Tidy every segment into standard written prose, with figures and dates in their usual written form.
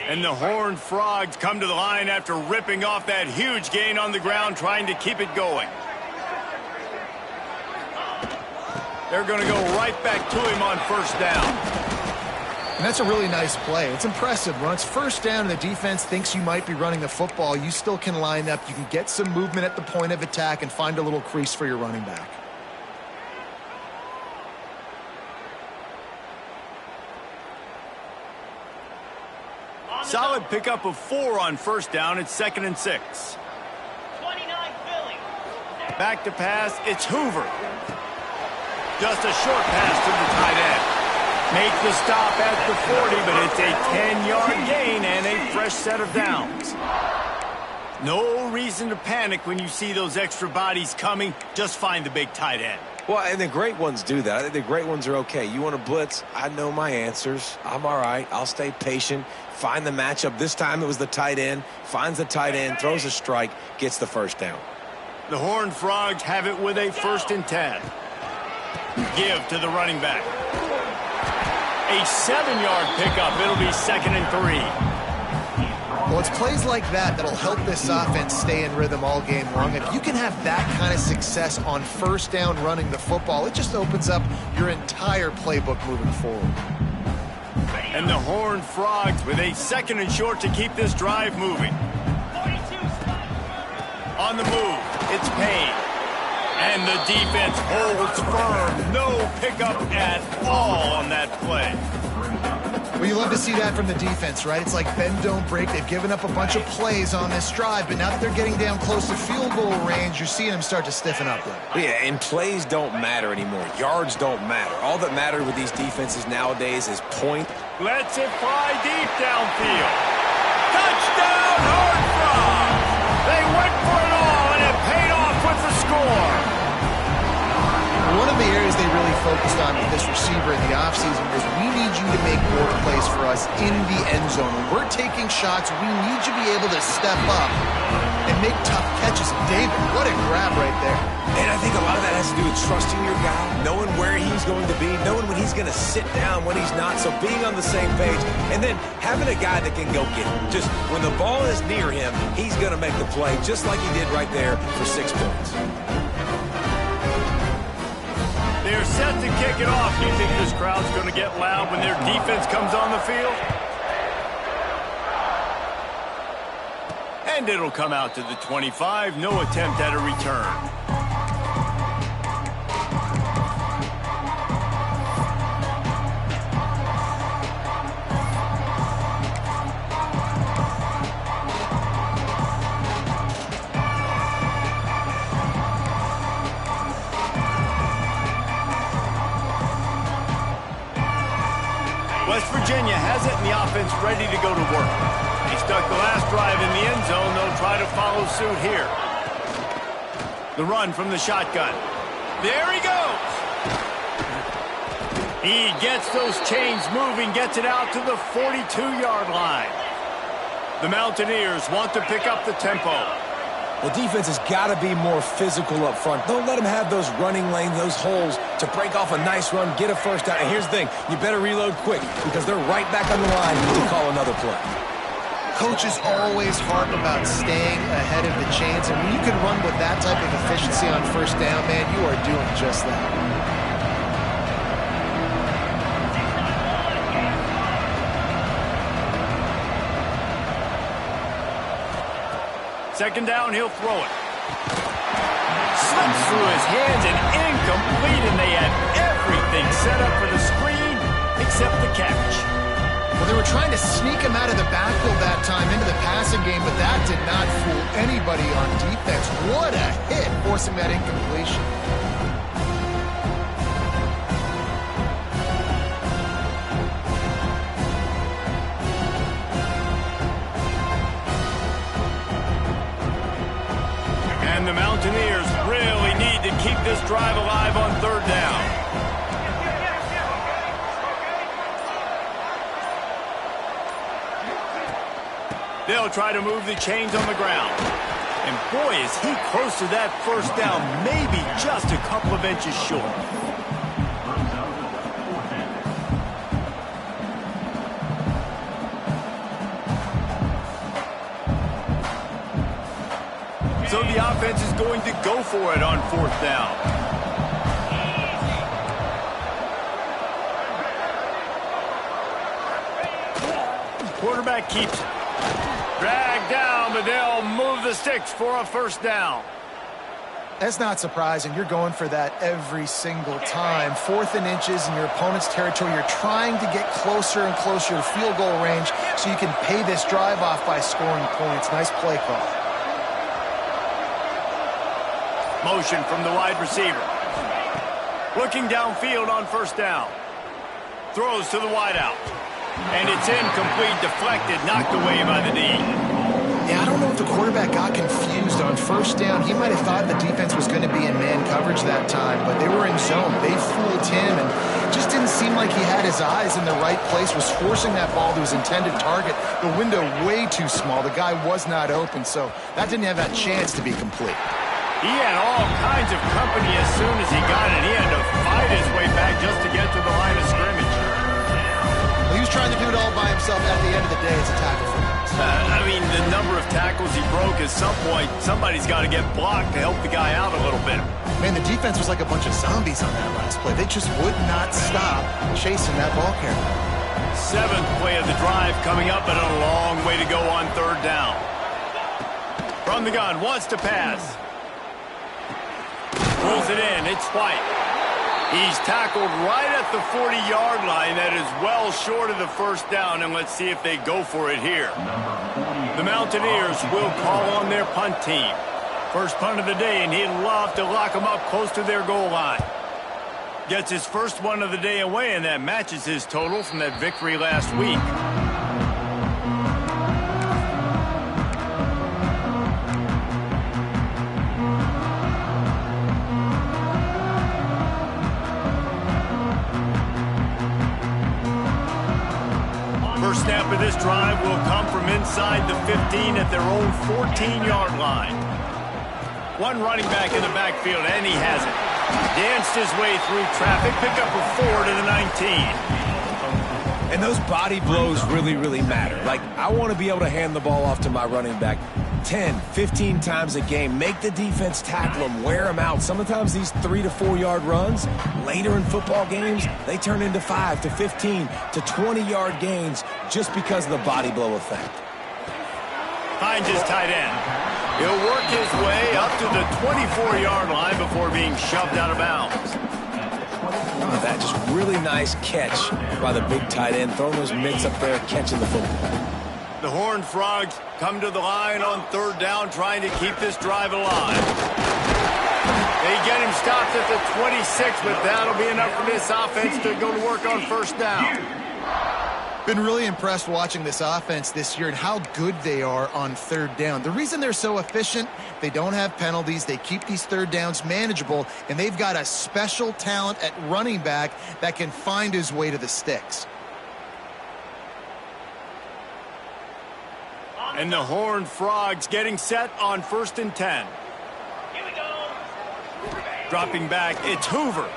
And the Horned Frogs come to the line after ripping off that huge gain on the ground, trying to keep it going. They're going to go right back to him on first down. And that's a really nice play. It's impressive. When it's first down and the defense thinks you might be running the football, you still can line up. You can get some movement at the point of attack and find a little crease for your running back. Solid pickup of 4 on first down. It's 2nd and 6. 29 Philly. Back to pass. It's Hoover. Just a short pass to the tight end. Make the stop at the 40, but it's a 10-yard gain and a fresh set of downs. No reason to panic when you see those extra bodies coming. Just find the big tight end. Well, and the great ones do that. I think the great ones are okay. You want to blitz? I know my answers. I'm all right. I'll stay patient. Find the matchup. This time it was the tight end. Finds the tight end, throws a strike, gets the first down. The Horned Frogs have it with a 1st and 10. Give to the running back. A 7-yard pickup. It'll be 2nd and 3. Well, it's plays like that that'll help this offense stay in rhythm all game long. If you can have that kind of success on first down running the football, it just opens up your entire playbook moving forward. And the Horned Frogs with a 2nd and short to keep this drive moving. On the move, it's Payne. And the defense holds firm. No pickup at all on that play. Well, you love to see that from the defense, right? It's like bend, don't break. They've given up a bunch of plays on this drive, but now that they're getting down close to field goal range, you're seeing them start to stiffen up there. Yeah, and plays don't matter anymore. Yards don't matter. All that matters with these defenses nowadays is point. Lets it fly deep downfield. Touchdown, Horned Frogs! They went for it all, and it paid off with the score. One of the areas they really focused on with this receiver in the offseason was we need you to make more plays for us in the end zone. When we're taking shots, we need you to be able to step up and make tough catches. David, what a grab right there. And I think a lot of that has to do with trusting your guy, knowing where he's going to be, knowing when he's going to sit down, when he's not, so being on the same page, and then having a guy that can go get it. Just when the ball is near him, he's going to make the play, just like he did right there for 6 points. They're set to kick it off. Do you think this crowd's going to get loud when their defense comes on the field? And it'll come out to the 25. No attempt at a return. West Virginia has it, and the offense ready to go to work. He stuck the last drive in the end zone. They'll try to follow suit here. The run from the shotgun. There he goes. He gets those chains moving, gets it out to the 42-yard line. The Mountaineers want to pick up the tempo. The defense has got to be more physical up front. Don't let them have those running lanes, those holes to break off a nice run, get a first down. And here's the thing, you better reload quick because they're right back on the line to call another play. Coaches always harp about staying ahead of the chains, and when you can run with that type of efficiency on first down, man, you are doing just that. Second down, he'll throw it. Slips through his hands and incomplete, and they had everything set up for the screen except the catch. Well, they were trying to sneak him out of the backfield that time into the passing game, but that did not fool anybody on defense. What a hit, forcing that incompletion. And the Mountaineers really need to keep this drive alive on third down. They'll try to move the chains on the ground. And boy, is he close to that first down, maybe just a couple of inches short. so the offense is going to go for it on 4th down. Quarterback keeps it. Dragged down, but they'll move the sticks for a 1st down. That's not surprising. You're going for that every single time. 4th and inches in your opponent's territory. You're trying to get closer and closer to field goal range so you can pay this drive off by scoring points. Nice play call. Motion from the wide receiver. Looking downfield on 1st down. Throws to the wideout. And it's incomplete, deflected, knocked away by the D. Yeah, I don't know if the quarterback got confused on 1st down. He might have thought the defense was going to be in man coverage that time, but they were in zone. They fooled him and just didn't seem like he had his eyes in the right place, was forcing that ball to his intended target. The window way too small. The guy was not open, so that didn't have that chance to be complete. He had all kinds of company as soon as he got it. He had to fight his way back just to get to the line of scrimmage. Well, he was trying to do it all by himself. At the end of the day, it's a tackle for him. I mean, the number of tackles he broke, at some point, somebody's got to get blocked to help the guy out a little bit. Man, the defense was like a bunch of zombies on that last play. They just would not stop chasing that ball carrier. 7th play of the drive coming up, and a long way to go on 3rd down. From the gun, wants to pass. Pulls it in, it's White. He's tackled right at the 40-yard line. That is well short of the 1st down, and let's see if they go for it here. The Mountaineers will call on their punt team. First punt of the day, and he'd love to lock them up close to their goal line. Gets his first one of the day away, and that matches his total from that victory last week. First snap of this drive will come from inside the 15 at their own 14-yard line. One running back in the backfield, and he has it. Danced his way through traffic, picked up a 4 to the 19. And those body blows really, really matter. Like, I want to be able to hand the ball off to my running back 10, 15 times a game. Make the defense tackle them, wear them out. Sometimes these 3 to 4 yard runs, later in football games, they turn into 5 to 15 to 20-yard gains just because of the body blow effect. Finds his tight end. He'll work his way up to the 24-yard line before being shoved out of bounds. That just really nice catch by the big tight end, throwing those mitts up there, catching the football. The Horned Frogs come to the line on 3rd down, trying to keep this drive alive. They get him stopped at the 26, but that'll be enough for this offense to go to work on 1st down. Been really impressed watching this offense this year and how good they are on 3rd down. The reason they're so efficient, they don't have penalties, they keep these 3rd downs manageable, and they've got a special talent at running back that can find his way to the sticks. And the Horned Frogs getting set on 1st and 10. Here we go. Dropping back, it's Hoover.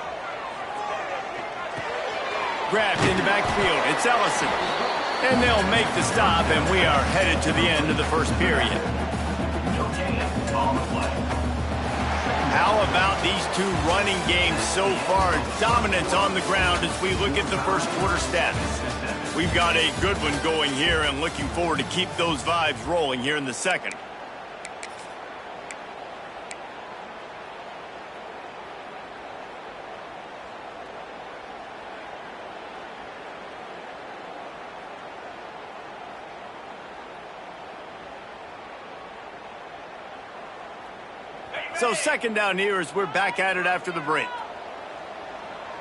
Grabbed in the backfield, it's Ellison. And they'll make the stop, and we are headed to the end of the 1st period. How about these two running games so far? Dominance on the ground as we look at the 1st quarter stats. We've got a good one going here, and looking forward to keep those vibes rolling here in the 2nd. So 2nd down here as we're back at it after the break.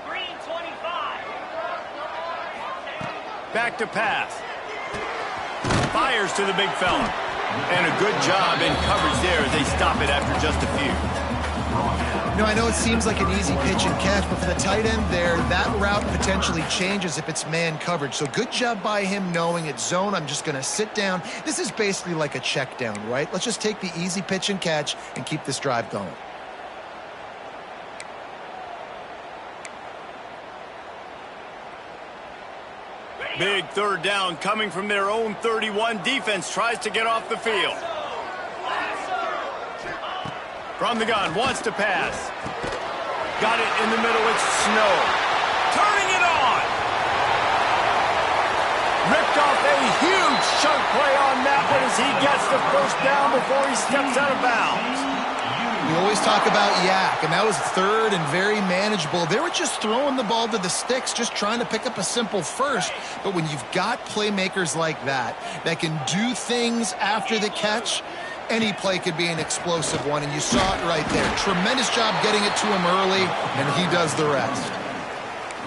Green 25. Back to pass. Fires to the big fella. And a good job in coverage there as they stop it after just a few. You know, I know it seems like an easy pitch and catch, but for the tight end there, that route potentially changes if it's man coverage. So good job by him knowing it's zone. I'm just going to sit down. This is basically like a check down, right? Let's just take the easy pitch and catch and keep this drive going. Big 3rd down coming from their own 31. Defense tries to get off the field. From the gun, wants to pass. Got it in the middle, it's Snow. Turning it on! Ripped off a huge chunk play on that one as he gets the first down before he steps out of bounds. We always talk about yak, and that was third and very manageable. They were just throwing the ball to the sticks, just trying to pick up a simple first. But when you've got playmakers like that can do things after the catch, any play could be an explosive one, and you saw it right there. Tremendous job getting it to him early, and he does the rest.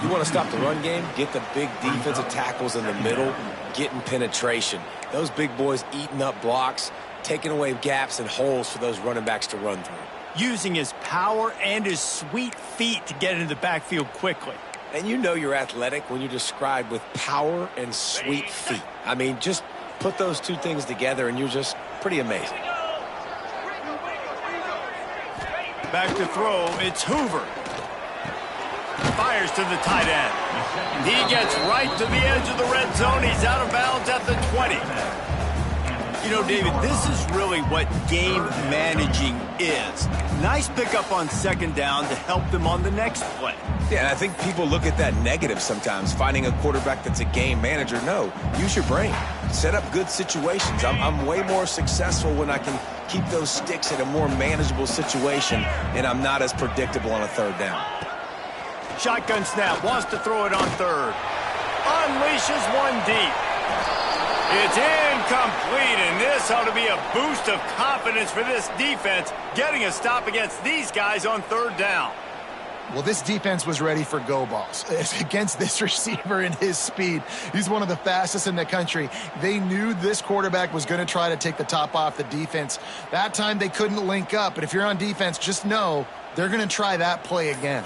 You want to stop the run game? Get the big defensive tackles in the middle, getting penetration. Those big boys eating up blocks, taking away gaps and holes for those running backs to run through. Using his power and his sweet feet to get into the backfield quickly. And you know you're athletic when you're described with power and sweet feet. I mean, just put those two things together and you're just pretty amazing. Back to throw, it's Hoover. Fires to the tight end. He gets right to the edge of the red zone. He's out of bounds at the 20. You know, David, this is really what game managing is. Nice pickup on second down to help them on the next play. Yeah, and I think people look at that negative sometimes, finding a quarterback that's a game manager. No, use your brain. Set up good situations. I'm way more successful when I can keep those sticks in a more manageable situation, and I'm not as predictable on a third down. Shotgun snap, wants to throw it on third. Unleashes one deep. It's incomplete, and this ought to be a boost of confidence for this defense, getting a stop against these guys on third down. Well, this defense was ready for go balls. Against this receiver and his speed, he's one of the fastest in the country. They knew this quarterback was going to try to take the top off the defense. That time they couldn't link up, but if you're on defense, just know they're going to try that play again.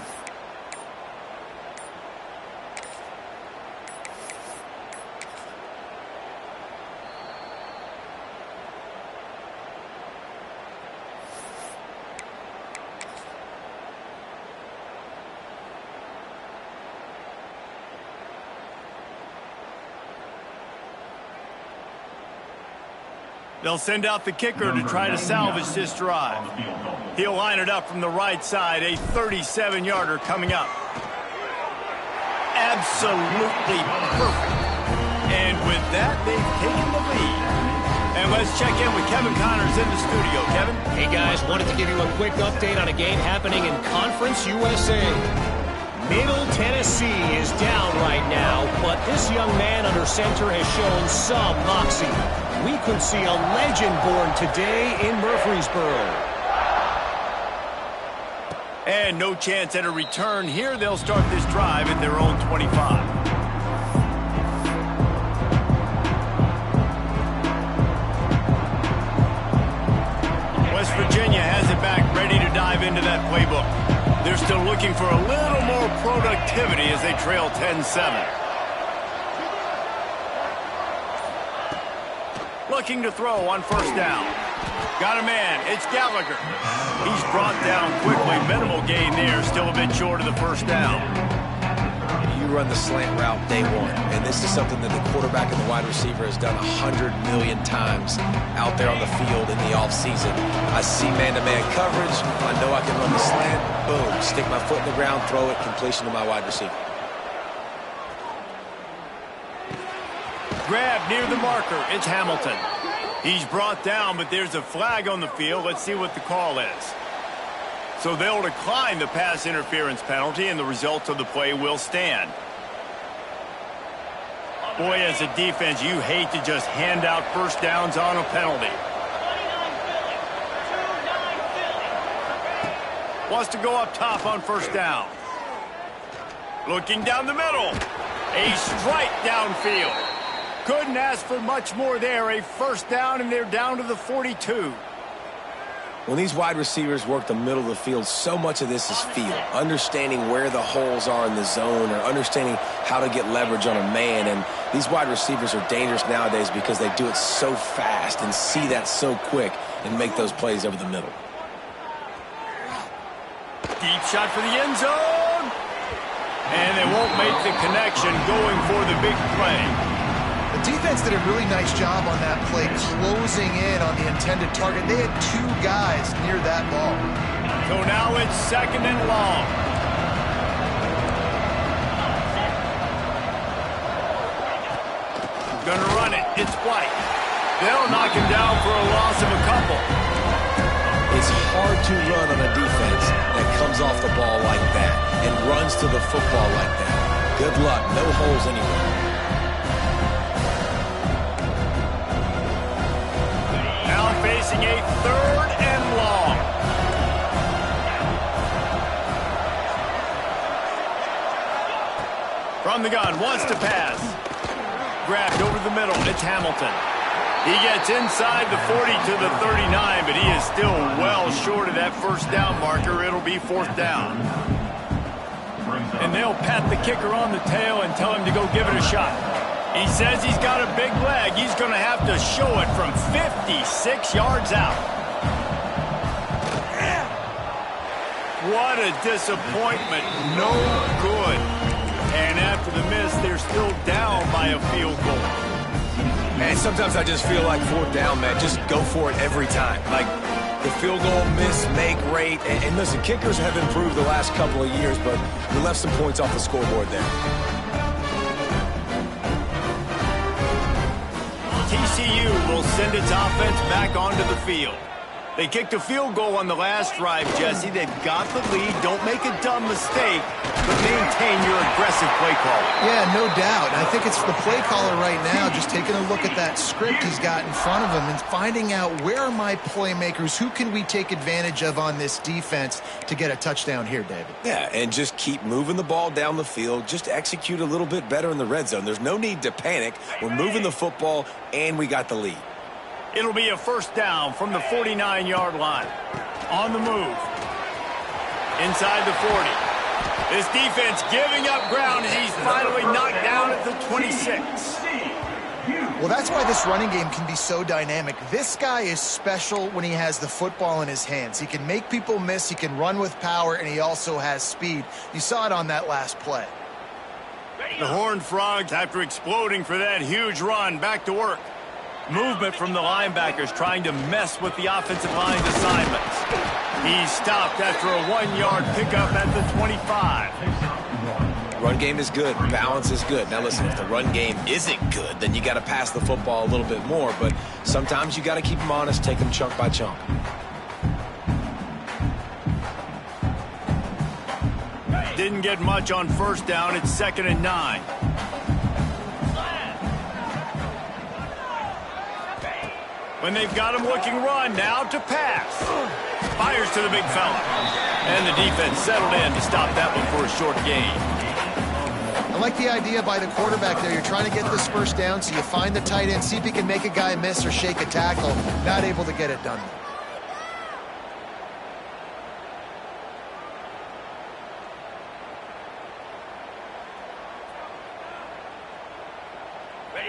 They'll send out the kicker to try to salvage this drive. He'll line it up from the right side, a 37-yarder coming up. Absolutely perfect. And with that, they've taken the lead. And let's check in with Kevin Connors in the studio. Kevin? Hey, guys, wanted to give you a quick update on a game happening in Conference USA. Middle Tennessee is down right now, but this young man under center has shown some moxie. We could see a legend born today in Murfreesboro. And no chance at a return here. They'll start this drive at their own 25. West Virginia has it back, ready to dive into that playbook. They're still looking for a little more productivity as they trail 10-7. Looking to throw on first down. Got a man. It's Gallagher. He's brought down quickly. Minimal gain there. Still a bit short of the first down. You run the slant route day one, and this is something that the quarterback and the wide receiver has done 100 million times out there on the field in the offseason. I see man-to-man coverage. I know I can run the slant. Boom. Stick my foot in the ground, throw it, completion to my wide receiver. Grab near the marker. It's Hamilton. He's brought down, but there's a flag on the field. Let's see what the call is. So they'll decline the pass interference penalty, and the results of the play will stand. Boy, as a defense, you hate to just hand out first downs on a penalty. Wants to go up top on first down. Looking down the middle. A strike downfield. Couldn't ask for much more there. A first down, and they're down to the 42. When these wide receivers work the middle of the field, so much of this is feel. Understanding where the holes are in the zone or understanding how to get leverage on a man. And these wide receivers are dangerous nowadays because they do it so fast and see that so quick and make those plays over the middle. Deep shot for the end zone. And they won't make the connection going for the big play. The defense did a really nice job on that play, closing in on the intended target. They had two guys near that ball. So now it's 2nd and long. Gonna run it. It's White. They'll knock him down for a loss of a couple. It's hard to run on a defense that comes off the ball like that and runs to the football like that. Good luck. No holes anywhere. Now facing a 3rd and long. From the gun, wants to pass. Grabbed over the middle. It's Hamilton. He gets inside the 40 to the 39, but he is still well short of that first down marker. It'll be 4th down. And they'll pat the kicker on the tail and tell him to go give it a shot. He says he's got a big leg. He's going to have to show it from 56 yards out. What a disappointment. No good. And after the miss, they're still down by a field goal. Man, sometimes I just feel like 4th down, man. Just go for it every time. Like the field goal miss, make rate. And listen, kickers have improved the last couple of years, but we left some points off the scoreboard there. TCU will send its offense back onto the field. They kicked a field goal on the last drive, Jesse. They've got the lead. Don't make a dumb mistake, but maintain your aggressive play calling. Yeah, no doubt. I think it's the play caller right now just taking a look at that script he's got in front of him and finding out where are my playmakers, who can we take advantage of on this defense to get a touchdown here, David. Yeah, and just keep moving the ball down the field. Just execute a little bit better in the red zone. There's no need to panic. We're moving the football, and we got the lead. It'll be a 1st down from the 49-yard line. On the move. Inside the 40. This defense giving up ground as he's finally knocked down at the 26. Well, that's why this running game can be so dynamic. This guy is special when he has the football in his hands. He can make people miss, he can run with power, and he also has speed. You saw it on that last play. The Horned Frogs, after exploding for that huge run, back to work. Movement from the linebackers trying to mess with the offensive line's assignments. He's stopped after a 1-yard pickup at the 25. Run game is good. Balance is good. Now listen, if the run game isn't good, then you got to pass the football a little bit more. But sometimes you got to keep them honest, take them chunk by chunk. Didn't get much on 1st down. It's 2nd and 9. When they've got him looking run, now to pass. Fires to the big fella. And the defense settled in to stop that one for a short gain. I like the idea by the quarterback there. You're trying to get this 1st down, so you find the tight end, see if he can make a guy miss or shake a tackle. Not able to get it done.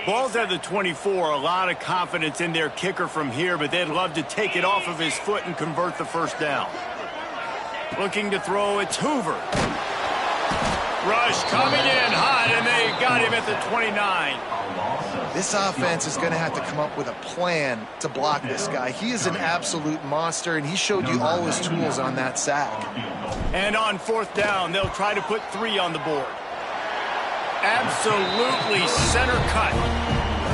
Ball's at the 24. A lot of confidence in their kicker from here, but they'd love to take it off of his foot and convert the 1st down. Looking to throw, it's Hoover. Rush coming in hot, and they got him at the 29. This offense is going to have to come up with a plan to block this guy. He is an absolute monster, and he showed you all his tools on that sack. And on 4th down, they'll try to put 3 on the board. Absolutely center cut.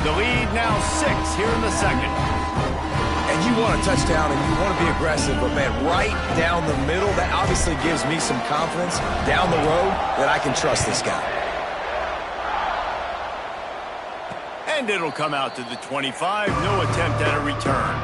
The lead now 6 here in the 2nd. And you want a touchdown and you want to be aggressive, but man, right down the middle, that obviously gives me some confidence down the road that I can trust this guy. And it'll come out to the 25. No attempt at a return.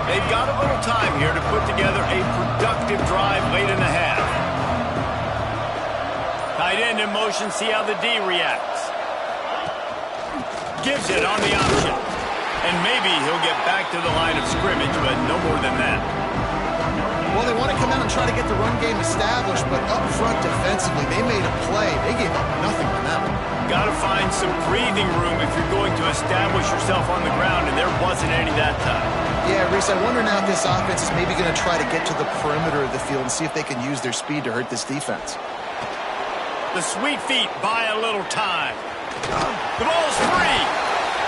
They've got a little time here to put together a productive drive late in the half. Tight end in motion, see how the D reacts. Gives it on the option. And maybe he'll get back to the line of scrimmage, but no more than that. Well, they want to come out and try to get the run game established, but up front defensively, they made a play. They gave up nothing on that one. Got to find some breathing room if you're going to establish yourself on the ground, and there wasn't any that time. Yeah, Reese, I wonder now if this offense is maybe going to try to get to the perimeter of the field and see if they can use their speed to hurt this defense. The sweet feet buy a little time. The ball's free.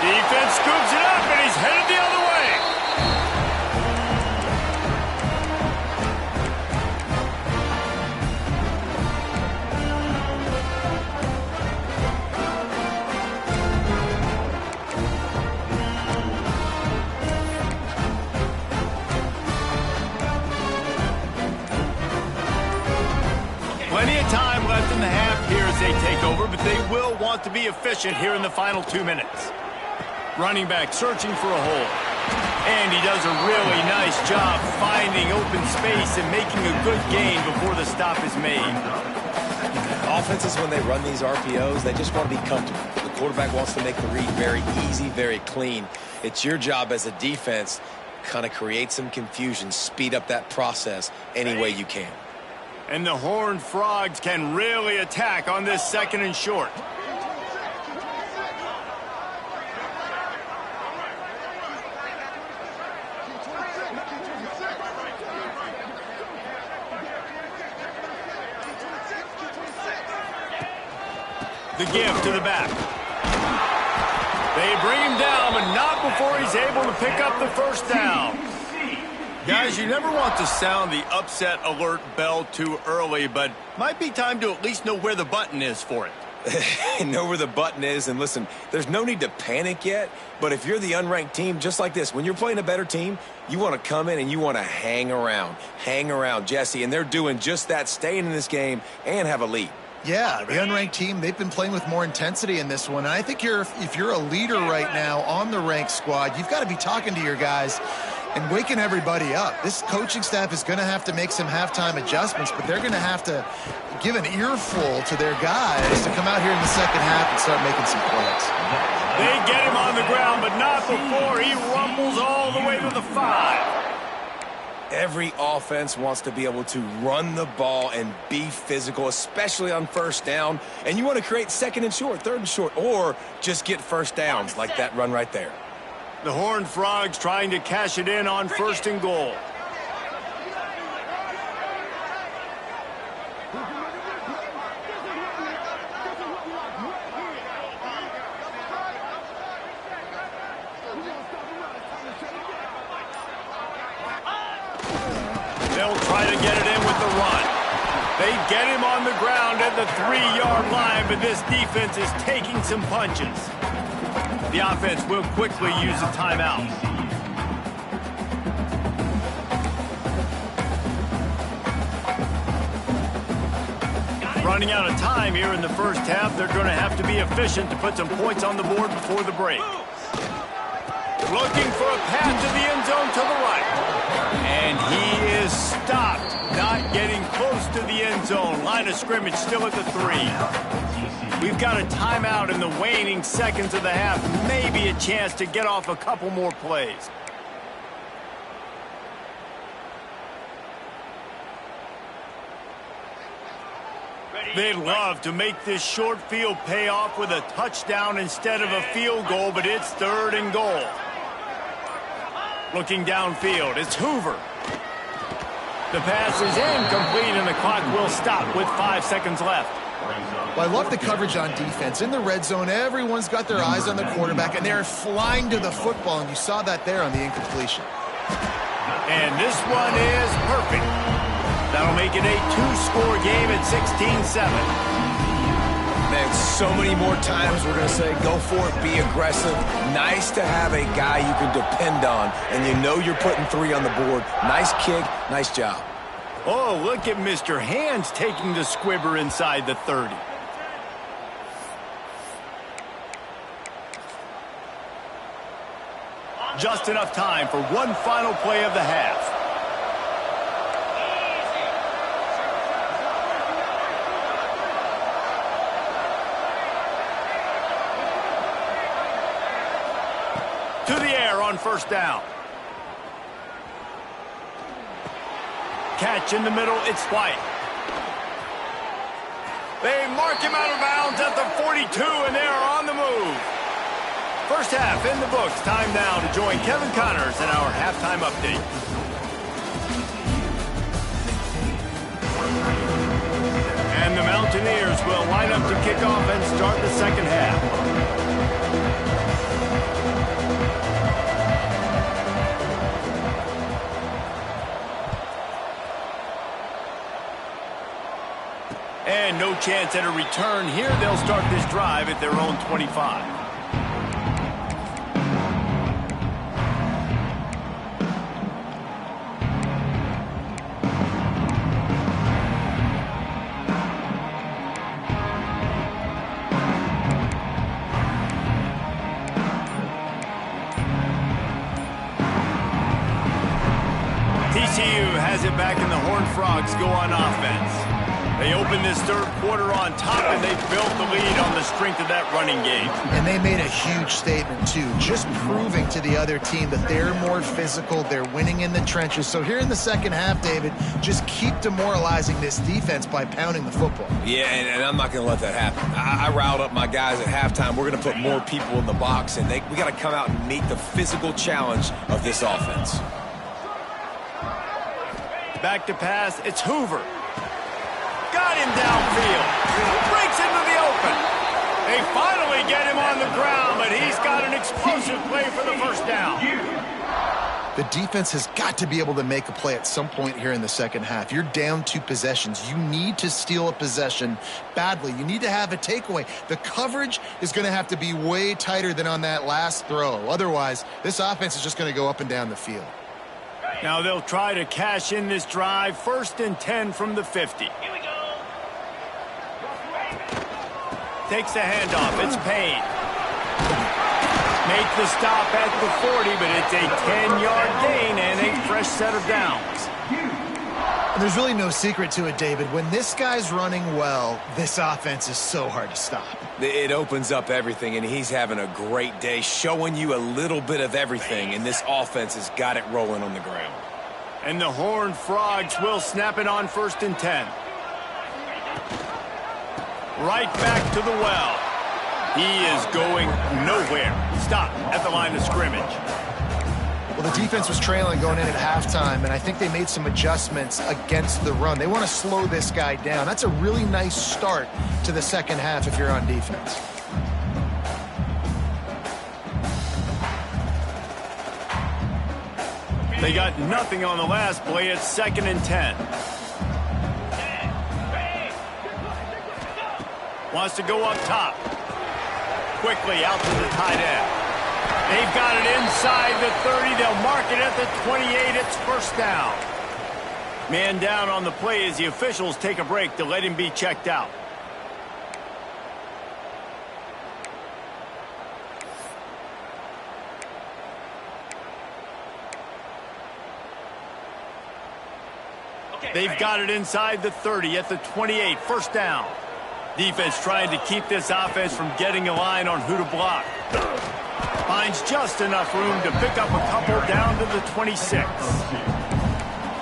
Defense scoops it up, and he's headed the other way. Plenty of time left in the half here as they take over, but they will want to be efficient here in the final 2 minutes. Running back searching for a hole. And he does a really nice job finding open space and making a good gain before the stop is made. Offenses, when they run these RPOs, they just want to be comfortable. The quarterback wants to make the read very easy, very clean. It's your job as a defense, kind of create some confusion, speed up that process any way you can. And the Horned Frogs can really attack on this 2nd and short. The give to the back. They bring him down, but not before he's able to pick up the first down. Guys, you never want to sound the upset alert bell too early, but might be time to at least know where the button is for it. Know where the button is, and listen, there's no need to panic yet, but if you're the unranked team, just like this, when you're playing a better team, you want to come in and you want to hang around, Jesse, and they're doing just that, staying in this game and have a lead. Yeah, the unranked team, they've been playing with more intensity in this one, and I think if you're a leader right now on the ranked squad, you've got to be talking to your guys and waking everybody up. This coaching staff is going to have to make some halftime adjustments, but they're going to have to give an earful to their guys to come out here in the second half and start making some plays. They get him on the ground, but not before he rumbles all the way to the 5. Every offense wants to be able to run the ball and be physical, especially on first down. And you want to create 2nd and short, 3rd and short, or just get first downs like that run right there. The Horned Frogs trying to cash it in on 1st and goal. They'll try to get it in with the run. They get him on the ground at the 3-yard line, but this defense is taking some punches. The offense will quickly use a timeout. Running out of time here in the first half, they're going to have to be efficient to put some points on the board before the break. Looking for a path to the end zone to the right. And he is stopped, not getting close to the end zone. Line of scrimmage still at the 3. We've got a timeout in the waning seconds of the half. Maybe a chance to get off a couple more plays. They'd love to make this short field pay off with a touchdown instead of a field goal, but it's 3rd and goal. Looking downfield, it's Hoover. The pass is incomplete, and the clock will stop with 5 seconds left. Well, I love the coverage on defense. In the red zone, everyone's got their eyes on the quarterback, and they're flying to the football, and you saw that there on the incompletion. And this one is perfect. That'll make it a 2-score game at 16-7. Man, so many more times we're going to say go for it, be aggressive. Nice to have a guy you can depend on, and you know you're putting 3 on the board. Nice kick, nice job. Oh, look at Mr. Hands taking the squibber inside the 30. Just enough time for one final play of the half. To the air on 1st down. Catch in the middle, it's White. They mark him out of bounds at the 42, and they are on the move. First half in the books. Time now to join Kevin Connors in our halftime update. And the Mountaineers will line up to kick off and start the second half. And no chance at a return here. They'll start this drive at their own 25. TCU has it back and the Horned Frogs go on offense. They opened this third quarter on top, and they built the lead on the strength of that running game. And they made a huge statement, too, just proving to the other team that they're more physical, they're winning in the trenches. So here in the second half, David, just keep demoralizing this defense by pounding the football. Yeah, and I'm not going to let that happen. I riled up my guys at halftime. We're going to put more people in the box, and we got to come out and meet the physical challenge of this offense. Back to pass, it's Hoover. Got him downfield. Breaks into the open. They finally get him on the ground, but he's got an explosive play for the first down. The defense has got to be able to make a play at some point here in the second half. You're down 2 possessions. You need to steal a possession badly. You need to have a takeaway. The coverage is going to have to be way tighter than on that last throw. Otherwise, this offense is just going to go up and down the field. Now they'll try to cash in this drive. 1st and 10 from the 50. Here we go. Takes the handoff. It's Payne. Make the stop at the 40, but it's a 10-yard gain and a fresh set of downs. And there's really no secret to it, David. When this guy's running well, this offense is so hard to stop. It opens up everything, and he's having a great day, showing you a little bit of everything, and this offense has got it rolling on the ground. And the Horned Frogs will snap it on 1st and 10. Right back to the well. He is going nowhere. Stop at the line of scrimmage. Well, the defense was trailing going in at halftime, and I think they made some adjustments against the run. They want to slow this guy down. That's a really nice start to the second half if you're on defense. They got nothing on the last play. It's 2nd and 10. Wants to go up top. Quickly out to the tight end. They've got it inside the 30. They'll mark it at the 28. It's first down. Man down on the play as the officials take a break to let him be checked out. They've got it inside the 30 at the 28. First down. Defense trying to keep this offense from getting a line on who to block. Finds just enough room to pick up a couple down to the 26.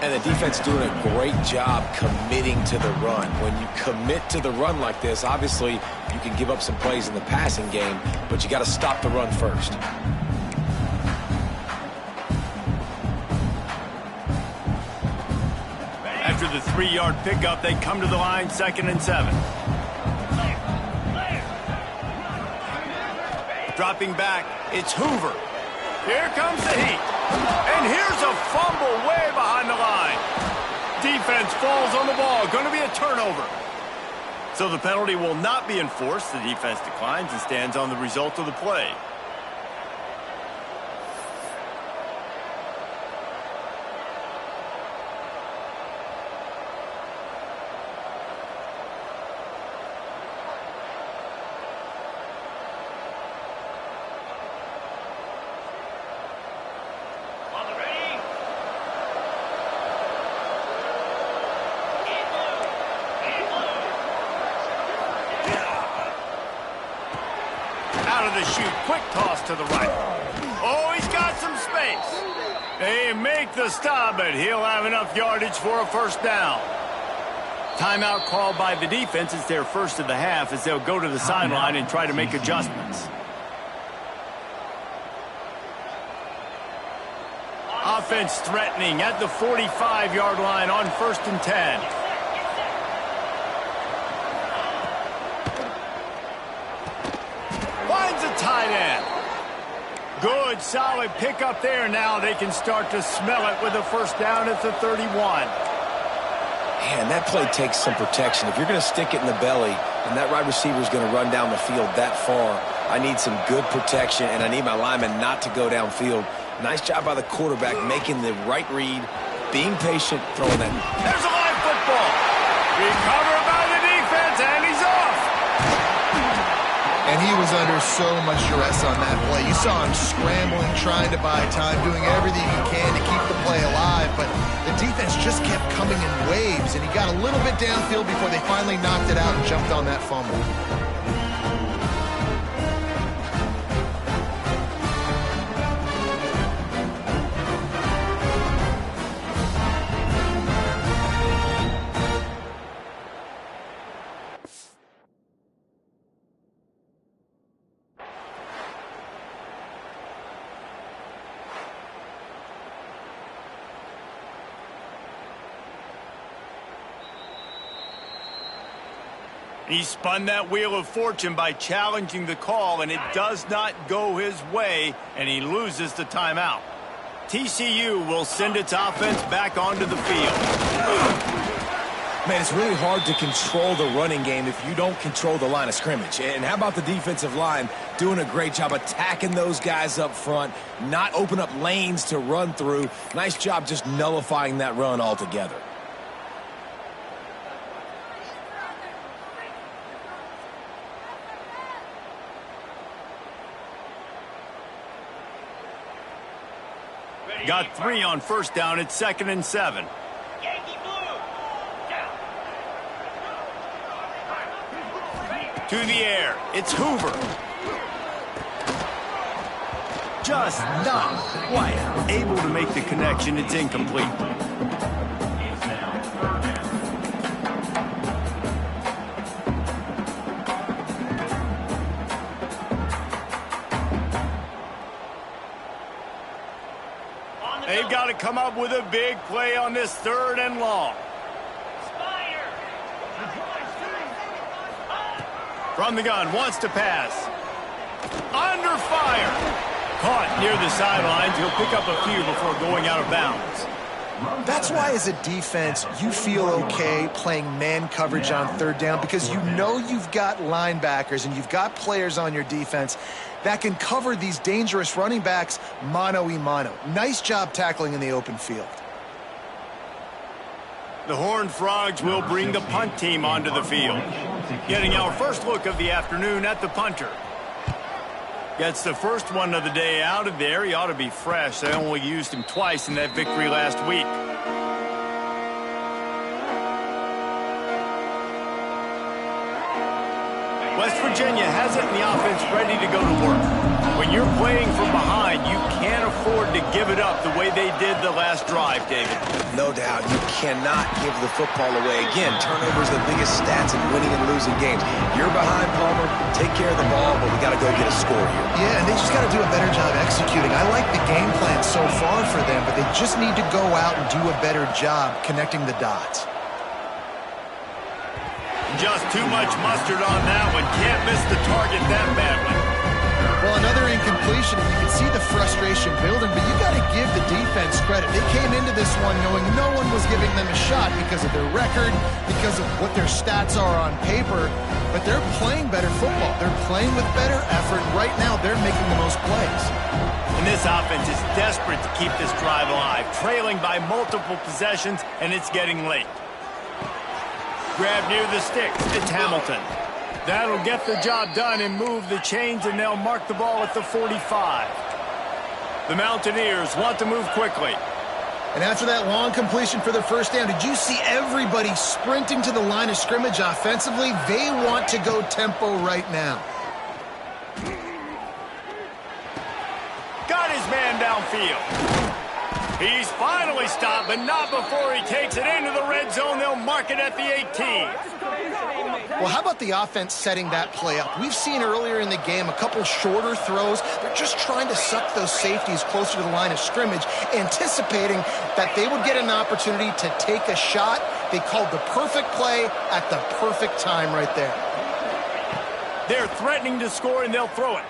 And the defense doing a great job committing to the run. When you commit to the run like this, obviously you can give up some plays in the passing game, but you got to stop the run first. After the 3-yard pickup, they come to the line 2nd and 7. Dropping back, it's Hoover. Here comes the heat. And here's a fumble way behind the line. Defense falls on the ball. Going to be a turnover. So the penalty will not be enforced. The defense declines and stands on the result of the play. Out of the chute, quick toss to the right. Oh, he's got some space. They make the stop, but he'll have enough yardage for a first down. Timeout called by the defense. It's their first of the half as they'll go to the sideline and try to make adjustments. offense threatening at the 45-yard line on 1st and 10. Finds a tight end. Good, solid pickup there. Now they can start to smell it with a first down at the 31. Man, that play takes some protection. If you're going to stick it in the belly and that wide receiver is going to run down the field that far, I need some good protection, and I need my lineman not to go downfield. Nice job by the quarterback making the right read, being patient, throwing that. There's a live football. Recovered by the defense, and he's off. And he was under so much duress on that play. You saw him scrambling, trying to buy time, doing everything he can to keep the play alive, but the defense just kept coming in waves, and he got a little bit downfield before they finally knocked it out and jumped on that fumble. He spun that wheel of fortune by challenging the call, and it does not go his way, and he loses the timeout. TCU will send its offense back onto the field. Man, it's really hard to control the running game if you don't control the line of scrimmage. And how about the defensive line doing a great job attacking those guys up front, not open up lanes to run through. Nice job just nullifying that run altogether. Got 3 on first down. It's 2nd and 7. Yankee blue. Down. To the air. It's Hoover. Just not quite able to make the connection. It's incomplete. They've got to come up with a big play on this 3rd and long. From the gun, wants to pass. Under fire. Caught near the sidelines. He'll pick up a few before going out of bounds. That's why as a defense, you feel okay playing man coverage on 3rd down, because you know you've got linebackers and you've got players on your defense that can cover these dangerous running backs mano-a-mano. Nice job tackling in the open field. The Horned Frogs will bring the punt team onto the field. Getting our first look of the afternoon at the punter. Gets the first one of the day out of there. He ought to be fresh. They only used him twice in that victory last week. West Virginia has it in the offense ready to go to work. When you're playing from behind, you can't afford to give it up the way they did the last drive, David. No doubt. You cannot give the football away. Again, turnovers are the biggest stats in winning and losing games. You're behind, Palmer. Take care of the ball, but we got to go get a score here. Yeah, and they just got to do a better job executing. I like the game plan so far for them, but they just need to go out and do a better job connecting the dots. Just too much mustard on that one. Can't miss the target that badly. Well, another incompletion. You can see the frustration building, but you got to give the defense credit. They came into this one knowing no one was giving them a shot because of their record, because of what their stats are on paper, but they're playing better football. They're playing with better effort. Right now, they're making the most plays. And this offense is desperate to keep this drive alive, trailing by multiple possessions, and it's getting late. Grab near the sticks. It's Hamilton. That'll get the job done and move the chains, and they'll mark the ball at the 45. The Mountaineers want to move quickly. And after that long completion for the first down, did you see everybody sprinting to the line of scrimmage offensively? They want to go tempo right now. Got his man downfield. He's finally stopped, but not before he takes it into the red zone. They'll mark it at the 18. Well, how about the offense setting that play up? We've seen earlier in the game a couple shorter throws. They're just trying to suck those safeties closer to the line of scrimmage, anticipating that they would get an opportunity to take a shot. They called the perfect play at the perfect time right there. They're threatening to score, and they'll throw it.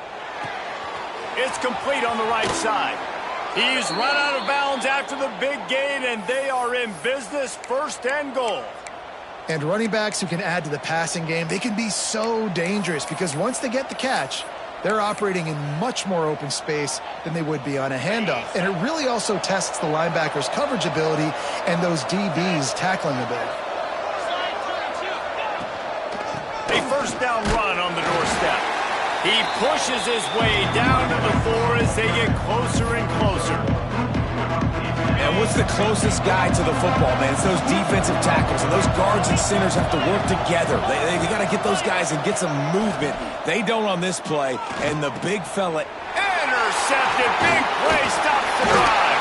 It's complete on the right side. He's run out of bounds after the big gain, and they are in business, 1st and goal. And running backs who can add to the passing game, they can be so dangerous because once they get the catch, they're operating in much more open space than they would be on a handoff. And it really also tests the linebackers' coverage ability and those DBs tackling a bit. A 1st down run on the doorstep. He pushes his way down to the 4 as they get closer and closer. And what's the closest guy to the football, man? It's those defensive tackles, and those guards and centers have to work together. They got to get those guys and get some movement. They don't on this play, and the big fella... Intercepted. Big play stops the drive.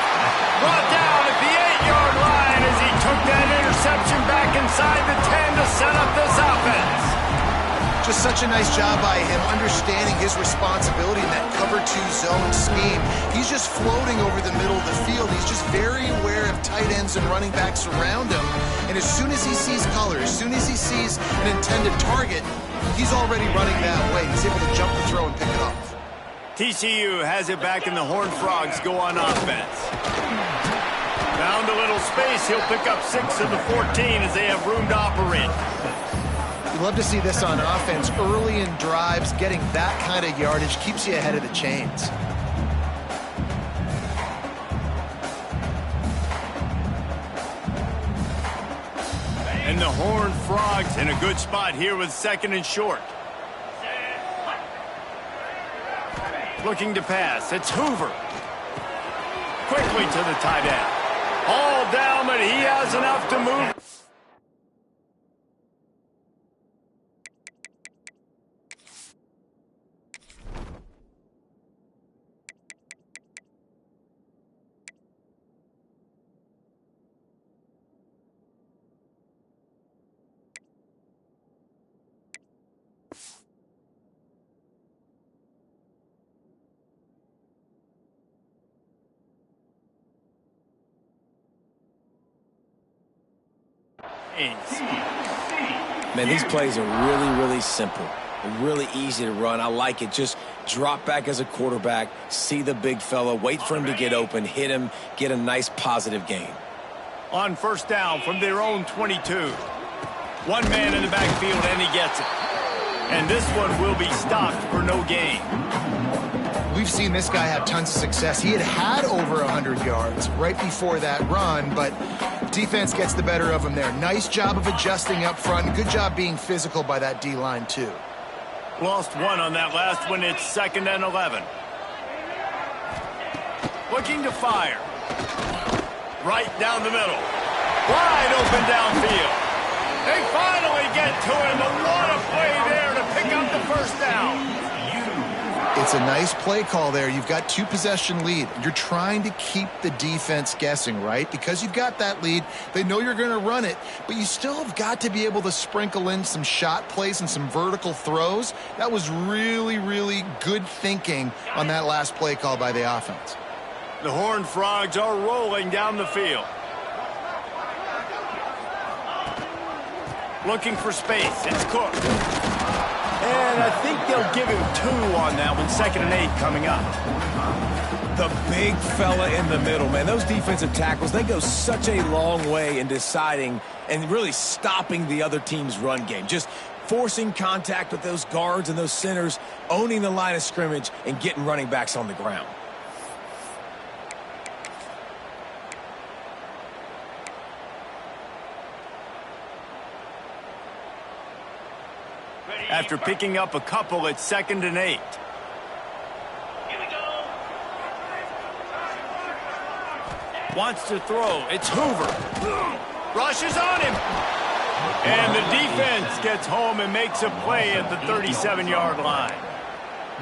Brought down at the 8-yard line as he took that interception back inside the 10 to set up this offense. Just such a nice job by him understanding his responsibility in that cover 2 zone scheme. He's just floating over the middle of the field. He's just very aware of tight ends and running backs around him. And as soon as he sees color, as soon as he sees an intended target, he's already running that way. He's able to jump the throw and pick it off. TCU has it back, and the Horned Frogs go on offense. Found a little space. He'll pick up 6 of the 14 as they have room to operate. You love to see this on offense. Early in drives, getting that kind of yardage keeps you ahead of the chains. And the Horned Frogs in a good spot here with 2nd and short. Looking to pass. It's Hoover. Quickly to the tight end. All down, but he has enough to move. Man, these plays are really, really simple. Really easy to run. I like it. Just drop back as a quarterback, see the big fella, wait for him to get open, hit him, get a nice positive gain. On 1st down from their own 22. One man in the backfield, and he gets it. And this one will be stopped for no gain. We've seen this guy have tons of success. He had over 100 yards right before that run, but defense gets the better of him there. Nice job of adjusting up front. Good job being physical by that D-line, too. Lost 1 on that last one. It's 2nd and 11. Looking to fire. Right down the middle. Wide open downfield. They finally get to him. And what a play there to pick up the 1st down. It's a nice play call there. You've got 2-possession lead. You're trying to keep the defense guessing, right? Because you've got that lead, they know you're going to run it, but you still have got to be able to sprinkle in some shot plays and some vertical throws. That was really, really good thinking on that last play call by the offense. The Horned Frogs are rolling down the field. Looking for space. It's Cook. And I think they'll give him 2 on that one. 2nd and 8 coming up. The big fella in the middle, man. Those defensive tackles, they go such a long way in deciding and really stopping the other team's run game. Just forcing contact with those guards and those centers, owning the line of scrimmage, and getting running backs on the ground. After picking up a couple, it's 2nd and 8. Here we go. Wants to throw. It's Hoover. Rushes on him. And the defense gets home and makes a play at the 37-yard line.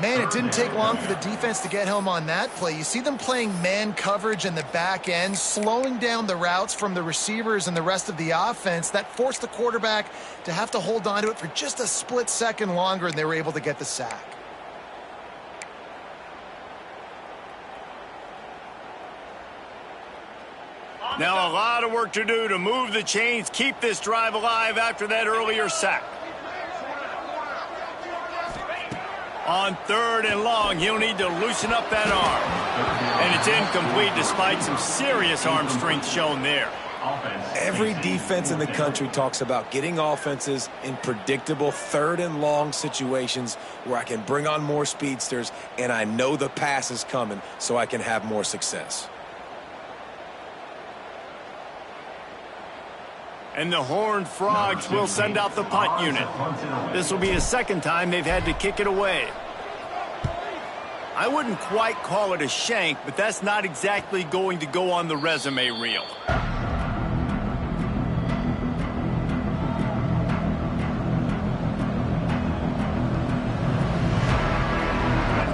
Man, it didn't take long for the defense to get home on that play. You see them playing man coverage in the back end, slowing down the routes from the receivers and the rest of the offense. That forced the quarterback to have to hold on to it for just a split second longer, and they were able to get the sack. Now a lot of work to do to move the chains, keep this drive alive after that earlier sack. On 3rd and long, he'll need to loosen up that arm. And it's incomplete despite some serious arm strength shown there. Every defense in the country talks about getting offenses in predictable 3rd and long situations where I can bring on more speedsters and I know the pass is coming so I can have more success. And the Horned Frogs will send out the punt unit. This will be the second time they've had to kick it away. I wouldn't quite call it a shank, but that's not exactly going to go on the resume reel.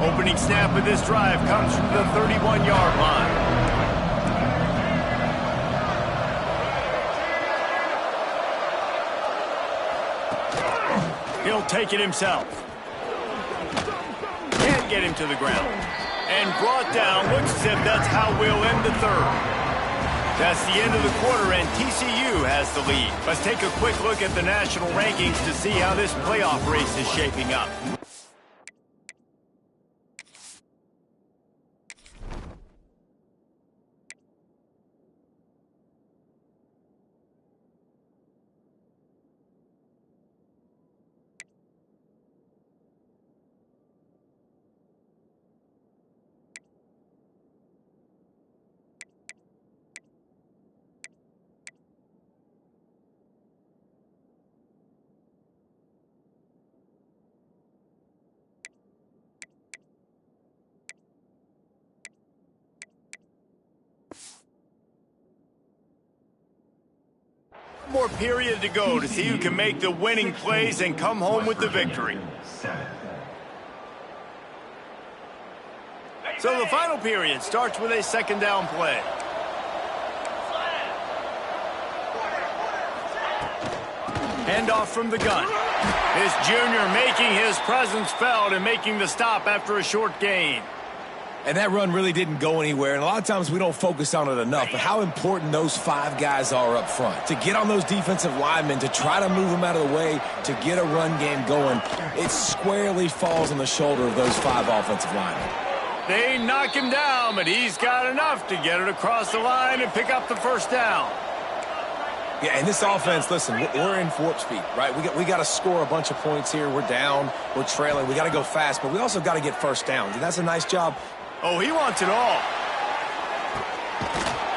Opening snap of this drive comes from the 31-yard line. He'll take it himself. Can't get him to the ground. And brought down. Looks as if that's how we'll end the 3rd. That's the end of the quarter, and TCU has the lead. Let's take a quick look at the national rankings to see how this playoff race is shaping up. More period to go to see who can make the winning plays and come home with the victory. So the final period starts with a 2nd down play. Handoff from the gun. This junior making his presence felt and making the stop after a short gain. And that run really didn't go anywhere, and a lot of times we don't focus on it enough, but how important those 5 guys are up front. To get on those defensive linemen, to try to move them out of the way, to get a run game going, it squarely falls on the shoulder of those 5 offensive linemen. They knock him down, but he's got enough to get it across the line and pick up the 1st down. Yeah, and this offense, listen, we're in warp speed, right? We got to score a bunch of points here. We're down, we're trailing, we got to go fast, but we also got to get 1st downs, and that's a nice job. Oh, he wants it all.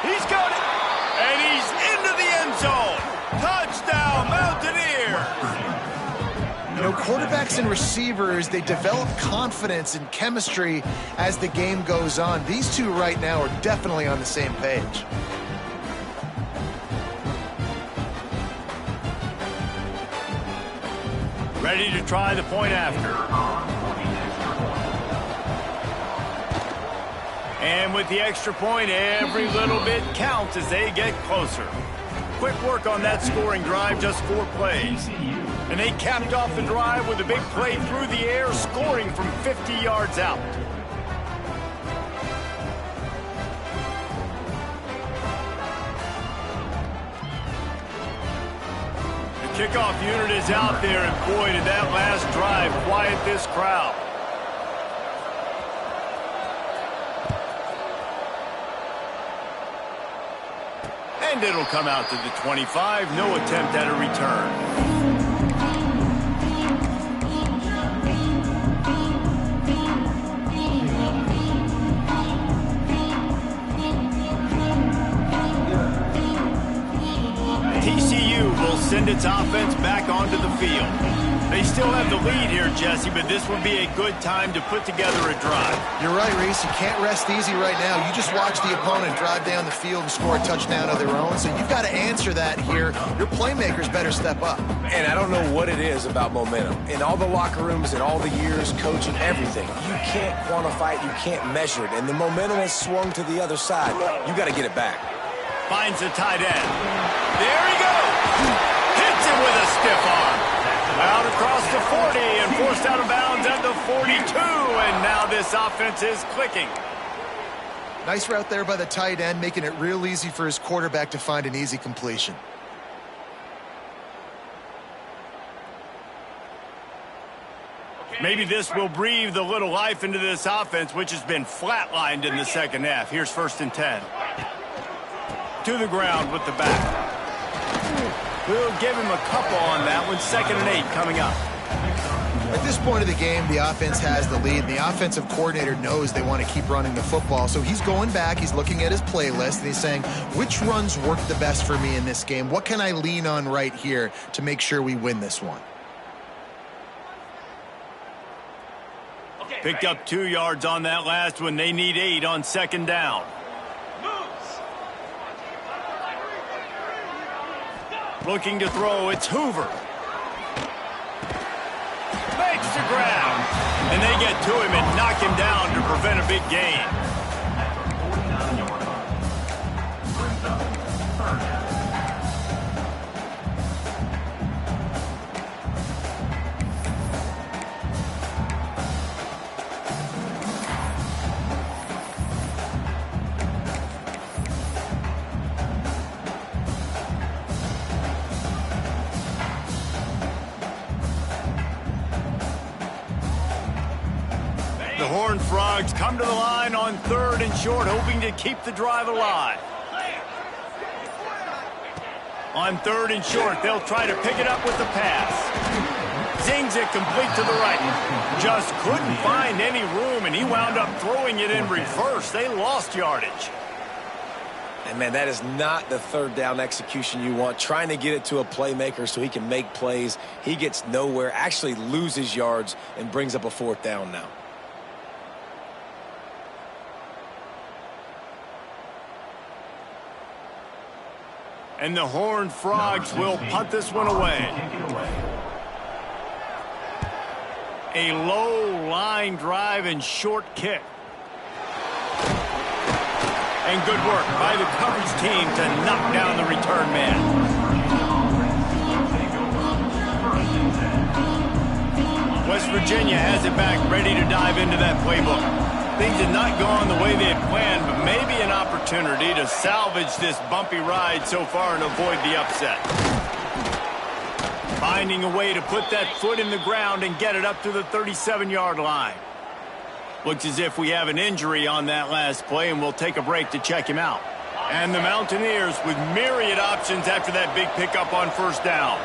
He's got it. And he's into the end zone. Touchdown, Mountaineers. You know, quarterbacks and receivers, they develop confidence and chemistry as the game goes on. These two right now are definitely on the same page. Ready to try the point after. And with the extra point, every little bit counts as they get closer. Quick work on that scoring drive, just 4 plays. And they capped off the drive with a big play through the air, scoring from 50 yards out. The kickoff unit is out there, and boy, did that last drive quiet this crowd. And it'll come out to the 25. No attempt at a return. TCU will send its offense back onto the field. They still have the lead here, Jesse, but this would be a good time to put together a drive. You're right, Reese. You can't rest easy right now. You just watch the opponent drive down the field and score a touchdown of their own, so you've got to answer that here. Your playmakers better step up. And I don't know what it is about momentum. In all the locker rooms, in all the years, coaching, everything, you can't quantify it, you can't measure it. And the momentum has swung to the other side. You got to get it back. Finds the tight end. There he goes. Hits him with a stiff arm. Out across the 40 and forced out of bounds at the 42. And now this offense is clicking. Nice route there by the tight end, making it real easy for his quarterback to find an easy completion. Maybe this will breathe a little life into this offense, which has been flatlined in the second half. Here's 1st and 10. To the ground with the back. We'll give him a couple on that one. 2nd and 8 coming up. At this point of the game, the offense has the lead. The offensive coordinator knows they want to keep running the football. So he's going back, he's looking at his playlist, and he's saying, which runs work the best for me in this game? What can I lean on right here to make sure we win this one? Picked up 2 yards on that last one. They need 8 on 2nd down. Looking to throw, it's Hoover. Makes the ground. And they get to him and knock him down to prevent a big gain. The Horned Frogs come to the line on 3rd and short, hoping to keep the drive alive. On 3rd and short, they'll try to pick it up with the pass. Zings it complete to the right. Just couldn't find any room, and he wound up throwing it in reverse. They lost yardage. And, man, that is not the 3rd down execution you want. Trying to get it to a playmaker so he can make plays. He gets nowhere, actually loses yards, and brings up a 4th down now. And the Horned Frogs will punt this one away. A low line drive and short kick. And good work by the coverage team to knock down the return man. West Virginia has it back, ready to dive into that playbook. Things had not gone the way they had planned, but maybe an opportunity to salvage this bumpy ride so far and avoid the upset. Finding a way to put that foot in the ground and get it up to the 37-yard line. Looks as if we have an injury on that last play, and we'll take a break to check him out. And the Mountaineers with myriad options after that big pickup on 1st down.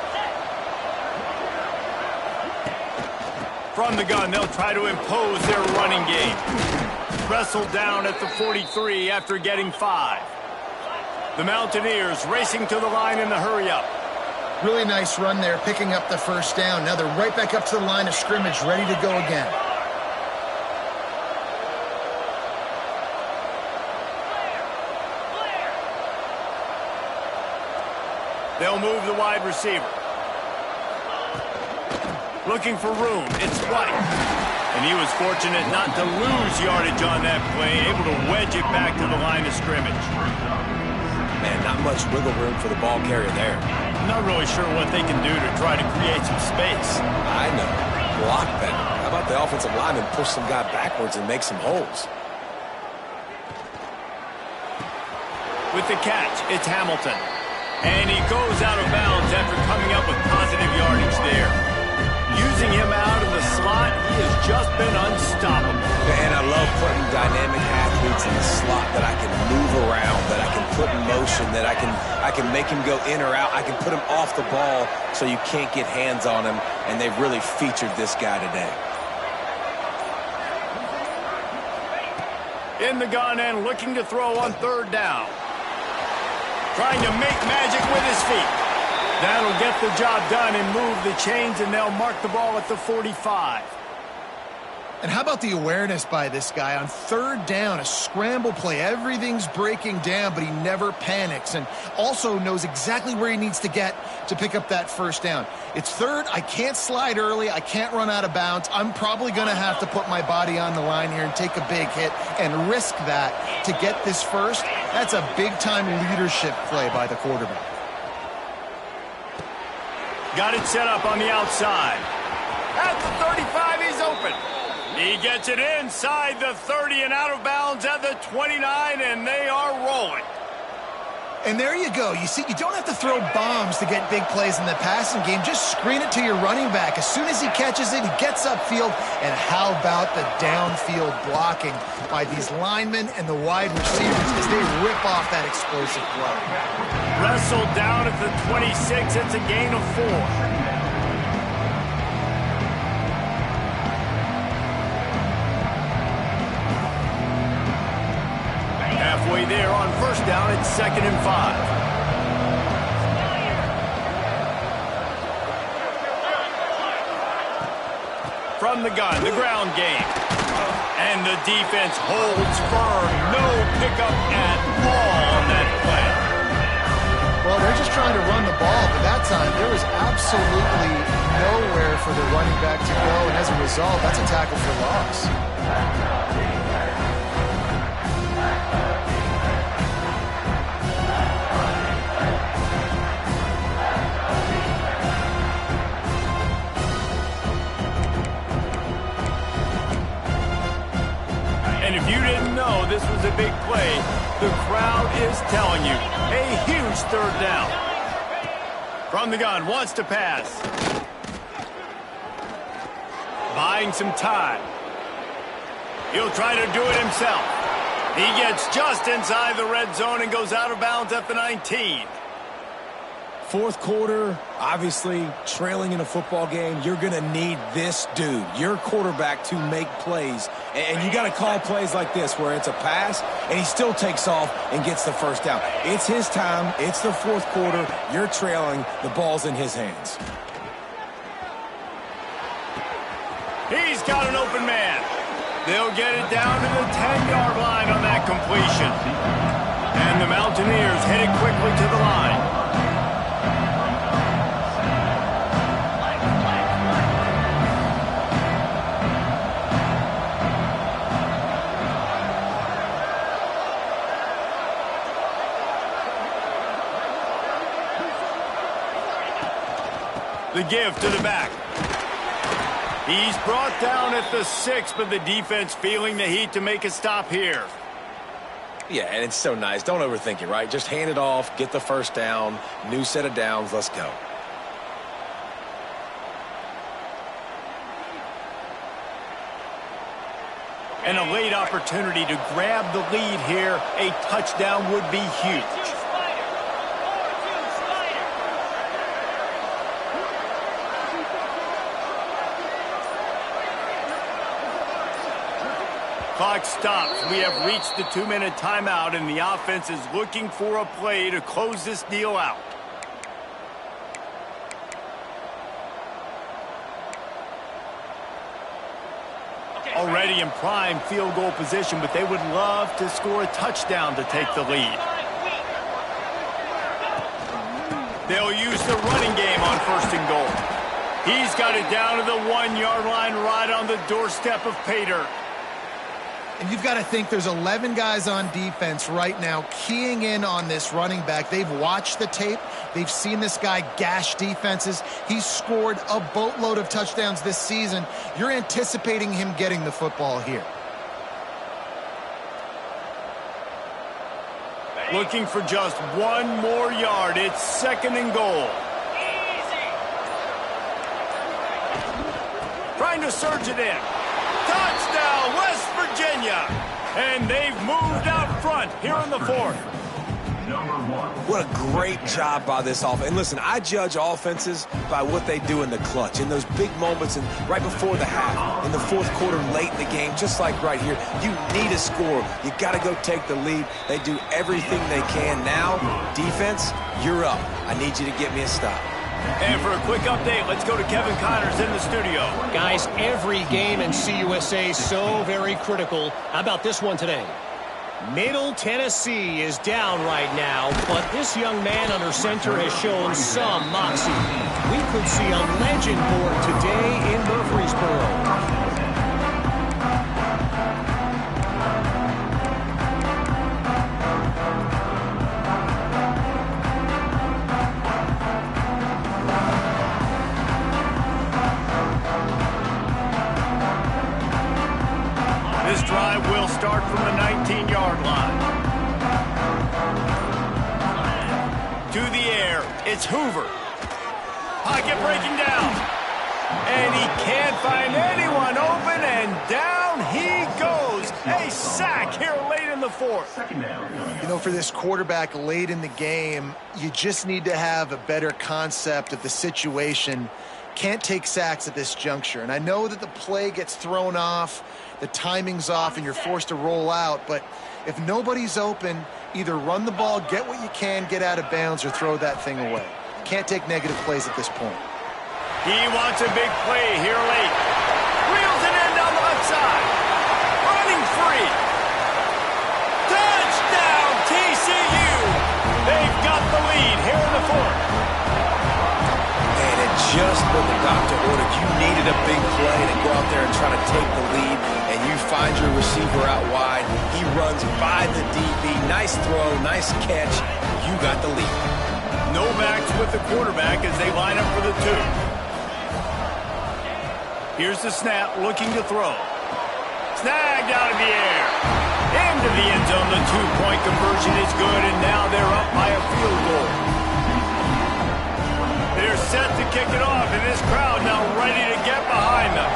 From the gun, they'll try to impose their running game. Wrestled down at the 43 after getting 5. The Mountaineers racing to the line in the hurry-up. Really nice run there, picking up the 1st down. Now they're right back up to the line of scrimmage, ready to go again. They'll move the wide receiver. Looking for room, it's White. And he was fortunate not to lose yardage on that play, able to wedge it back to the line of scrimmage. Man, not much wiggle room for the ball carrier there. I'm not really sure what they can do to try to create some space. I know. Block better. How about the offensive lineman push some guy backwards and make some holes? With the catch, it's Hamilton. And he goes out of bounds after coming up with positive yardage there. Using him out of the slot, he has just been unstoppable. And I love putting dynamic athletes in the slot that I can move around, that I can put in motion, that I can make him go in or out. I can put him off the ball so you can't get hands on him, and they've really featured this guy today. In the gun and looking to throw on 3rd down. Trying to make magic with his feet. That'll get the job done and move the chains, and they'll mark the ball at the 45. And how about the awareness by this guy on third down, a scramble play. Everything's breaking down, but he never panics and also knows exactly where he needs to get to pick up that first down. It's third. I can't slide early. I can't run out of bounds. I'm probably going to have to put my body on the line here and take a big hit and risk that to get this first. That's a big-time leadership play by the quarterback. Got it set up on the outside. At the 35, he's open. He gets it inside the 30 and out of bounds at the 29, and they are rolling. And there you go. You see, you don't have to throw bombs to get big plays in the passing game. Just screen it to your running back. As soon as he catches it, he gets upfield. And how about the downfield blocking by these linemen and the wide receivers as they rip off that explosive play. Wrestled down at the 26. It's a gain of 4. Halfway there on first down, it's 2nd and 5. From the gun, the ground game. And the defense holds firm. No pickup at all on that play. Well, they're just trying to run the ball, but that time there was absolutely nowhere for the running back to go, and as a result, that's a tackle for loss. And if you didn't know this was a big play, the crowd is telling you. A huge third down. From the gun, wants to pass. Buying some time. He'll try to do it himself. He gets just inside the red zone and goes out of bounds at the 19. Fourth quarter, obviously trailing in a football game, you're going to need this dude, your quarterback, to make plays. And you got to call plays like this where it's a pass and he still takes off and gets the first down. It's his time. It's the fourth quarter. You're trailing. The ball's in his hands. He's got an open man. They'll get it down to the 10-yard line on that completion. And the Mountaineers headed quickly to the line. The give to the back. He's brought down at the 6, but the defense feeling the heat to make a stop here. Yeah, and it's so nice. Don't overthink it, right? Just hand it off, get the first down, new set of downs, let's go. And a late opportunity to grab the lead here. A touchdown would be huge. Clock stops. We have reached the 2-minute timeout, and the offense is looking for a play to close this deal out. Already in prime field goal position, but they would love to score a touchdown to take the lead. They'll use the running game on 1st and goal. He's got it down to the 1-yard line right on the doorstep of Pater. And you've got to think there's 11 guys on defense right now keying in on this running back. They've watched the tape. They've seen this guy gash defenses. He's scored a boatload of touchdowns this season. You're anticipating him getting the football here. Looking for just 1 more yard. It's 2nd and goal. Trying to surge it in. Touchdown, West Virginia. And they've moved out front here in the 4th. What a great job by this offense. And listen, I judge offenses by what they do in the clutch, in those big moments, and right before the half, in the fourth quarter, late in the game, just like right here. You need a score. You got to go take the lead. They do everything they can. Now, defense, you're up. I need you to get me a stop. And for a quick update, let's go to Kevin Connors in the studio. Guys, every game in CUSA is so very critical. How about this one today? Middle Tennessee is down right now, but this young man under center has shown some moxie. We could see a legend born today in Murfreesboro. This drive will start from the 19-yard line. To the air, it's Hoover. Pocket breaking down. And he can't find anyone open, and down he goes. A sack here late in the fourth. You know, for this quarterback late in the game, you just need to have a better concept of the situation. Can't take sacks at this juncture. And I know that the play gets thrown off, the timing's off, and you're forced to roll out. But if nobody's open, either run the ball, get what you can, get out of bounds, or throw that thing away. Can't take negative plays at this point. He wants a big play here late. Wheels it in down the left side. Running free. Touchdown, TCU. They've got the lead here in the fourth. And it just what the doctor ordered. You needed a big play to go out there and try to take the lead, and you find your receiver out wide. He runs by the DB. Nice throw, nice catch. You got the lead. No backs with the quarterback as they line up for the two. Here's the snap, looking to throw. Snagged out of the air. Into the end zone. The two-point conversion is good, and now they're up by a field goal. They're set to kick it off, and this crowd now ready to get behind them.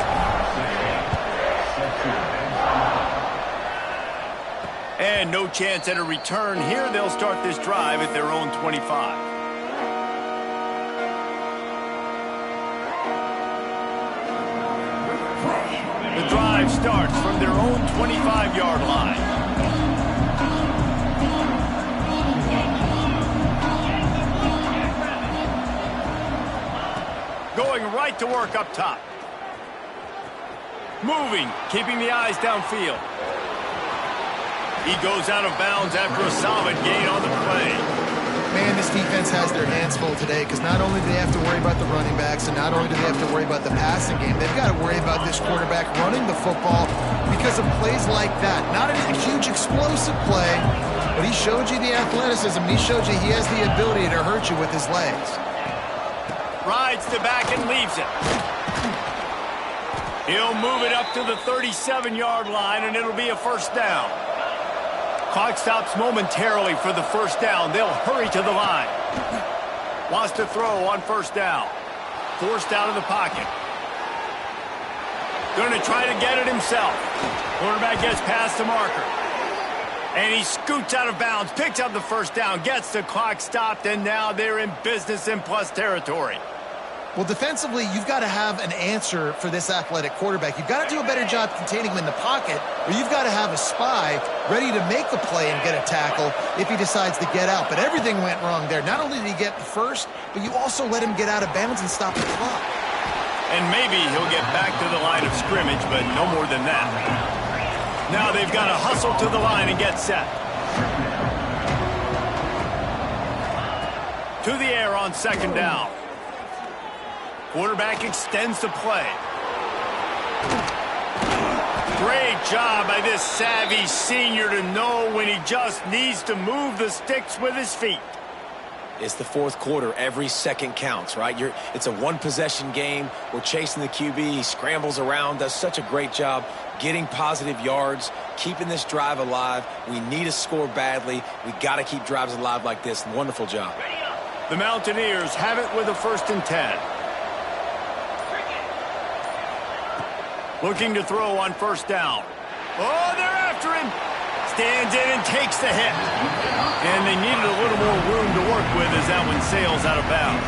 And no chance at a return here. They'll start this drive at their own 25. The drive starts from their own 25-yard line. Going right to work up top. Moving, keeping the eyes downfield. He goes out of bounds after a solid gain on the play. Man, this defense has their hands full today because not only do they have to worry about the running backs and not only do they have to worry about the passing game, they've got to worry about this quarterback running the football because of plays like that. Not a huge explosive play, but he showed you the athleticism. He showed you he has the ability to hurt you with his legs. Rides the back and leaves it. He'll move it up to the 37-yard line, and it'll be a first down. Clock stops momentarily for the first down. They'll hurry to the line. Wants to throw on first down. Forced out of the pocket. Going to try to get it himself. Quarterback gets past the marker. And he scoots out of bounds, picks up the first down, gets the clock stopped, and now they're in business in plus territory. Well, defensively, you've got to have an answer for this athletic quarterback. You've got to do a better job containing him in the pocket, or you've got to have a spy ready to make the play and get a tackle if he decides to get out. But everything went wrong there. Not only did he get the first, but you also let him get out of bounds and stop the clock. And maybe he'll get back to the line of scrimmage, but no more than that. Now they've got to hustle to the line and get set. To the air on second down. Quarterback extends the play. Great job by this savvy senior to know when he just needs to move the sticks with his feet. It's the fourth quarter. Every second counts, right? It's a one-possession game. We're chasing the QB. He scrambles around, does such a great job getting positive yards, keeping this drive alive. We need a score badly. We got to keep drives alive like this. Wonderful job. The Mountaineers have it with a 1st and 10. Looking to throw on first down. Oh, they're after him. stands in and takes the hit. And they needed a little more room to work with as that one sails out of bounds.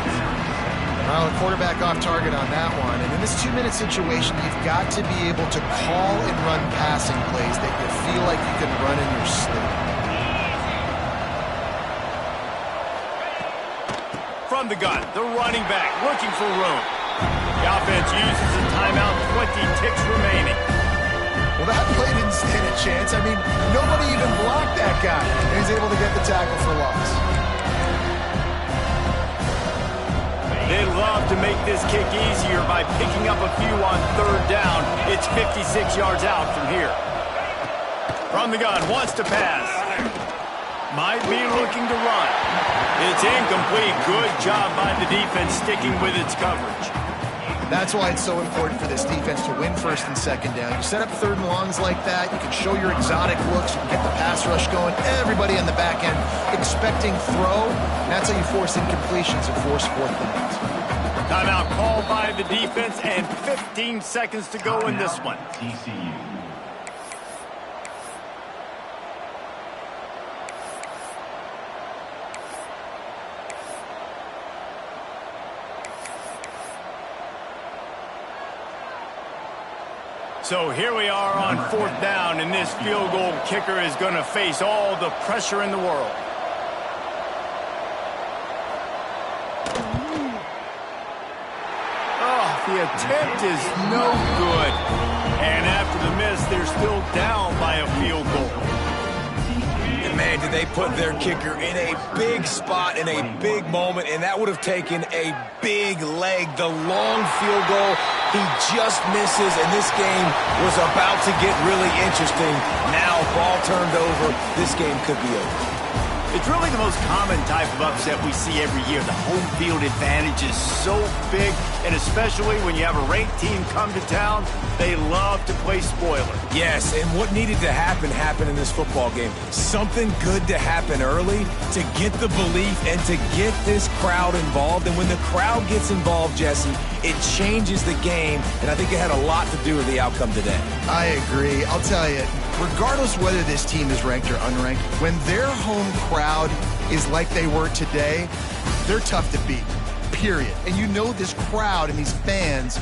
Well, the quarterback off target on that one. And in this 2-minute situation, you've got to be able to call and run passing plays that you feel like you can run in your sleep. From the gun, the running back looking for room. The offense uses a timeout, 20 ticks remaining. Well, that play didn't stand a chance. I mean, nobody even blocked that guy. And he's able to get the tackle for loss. They love to make this kick easier by picking up a few on third down. It's 56 yards out from here. From the gun, wants to pass. Might be looking to run. It's incomplete. Good job by the defense sticking with its coverage. That's why it's so important for this defense to win first and second down. You set up third and longs like that, you can show your exotic looks, you can get the pass rush going, everybody on the back end expecting throw, and that's how you force incompletions and force fourth downs. Timeout called by the defense, and 15 seconds to go in this one. TCU. So here we are on fourth down, and this field goal kicker is going to face all the pressure in the world. Oh, the attempt is no good. And after the miss, they're still down by a field goal. And man, did they put their kicker in a big spot in a big moment, and that would have taken a big leg. The long field goal, he just misses, and this game was about to get really interesting. Now, ball turned over. This game could be over. It's really the most common type of upset we see every year. The home field advantage is so big, and especially when you have a ranked team come to town, they love to play spoiler. Yes, and what needed to happen happened in this football game. Something good to happen early to get the belief and to get this crowd involved. And when the crowd gets involved, Jesse, it changes the game, and I think it had a lot to do with the outcome today. I agree. I'll tell you, regardless whether this team is ranked or unranked, when their home crowd is like they were today, they're tough to beat, period. And you know this crowd and these fans